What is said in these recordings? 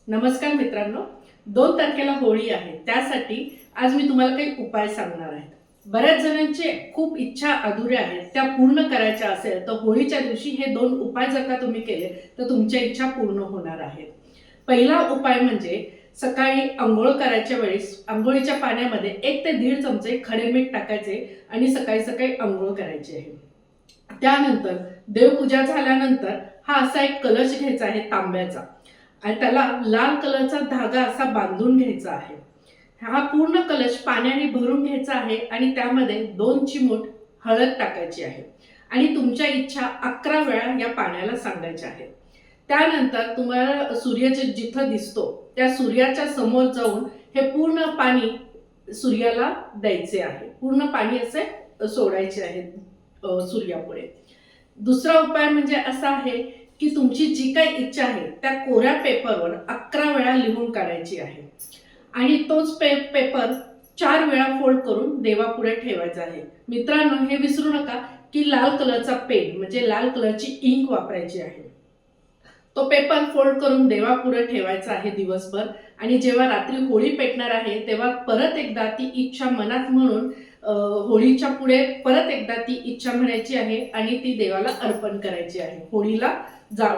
नमस्कार मित्रांनो, 2 तारखेला होळी आहे. त्यासाठी आज मी तुम्हाला काही उपाय सांगणार आहे. बऱ्याच जणांची खूप इच्छा अधुऱ्या आहेत, त्या पूर्ण करायच्या असेल तर होळीच्या दिवशी हे 2 उपाय जर का तुम्ही केले तर तुमच्या इच्छा पूर्ण होणार आहेत. पहिला उपाय म्हणजे सकाळी अंघोळ करायच्या वेळेस अंघोळीच्या पाण्यामध्ये 1 ते 1.5 चमचे खडे मीठ टाकायचे आणि सकाळी सकाळी अंघोळ करायची आहे. त्यानंतर देवपूजा झाल्यानंतर हा असा एक कलश घ्यायचा आहे तांब्याचा आणि त्याला लाल कलरचा धागा असा बांधून घ्यायचा आहे. हा पूर्ण कलश पाण्याने भरून घ्यायचा आहे आणि त्यामध्ये 2 चिमूट हळद टाकायची आहे आणि तुमच्या इच्छा 11 वेळा या पाण्याला सांगायच्या आहेत. त्यानंतर तुम्हाला सूर्य जिथं दिसतो त्या सूर्याच्या समोर जाऊन हे पूर्ण पाणी सूर्याला द्यायचे आहे. पूर्ण पाणी असे सोडायचे आहे सूर्यापुढे. दुसरा उपाय म्हणजे असा आहे की तुमची जी काही इच्छा आहे त्या कोऱ्या पेपरवर 11 वेळा लिहून काढायची आहे आणि तोच पेपर 4 वेळा फोल्ड करून देवापुढे ठेवायचा आहे. मित्रांनो, हे विसरू नका की लाल कलरचा पेन म्हणजे लाल कलरची इंक वापरायची आहे. तो पेपर फोल्ड करून देवापुढे ठेवायचा आहे दिवसभर आणि जेव्हा रात्री होळी पेटणार आहे तेव्हा परत एकदा ती इच्छा मनात म्हणून होळीच्या पुढे परत एकदा ती इच्छा म्हणायची आहे आणि ती देवाला अर्पण करायची आहे.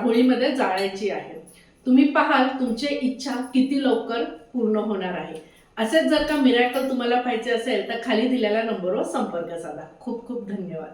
होळीमध्ये जाळायची आहे. तुम्ही पाहाल तुमची इच्छा किती लवकर पूर्ण होणार आहे. असेच जर का मिरॅकल तुम्हाला पाहिजे असेल तर खाली दिलेल्या नंबरवर संपर्क साधा. खूप खूप धन्यवाद.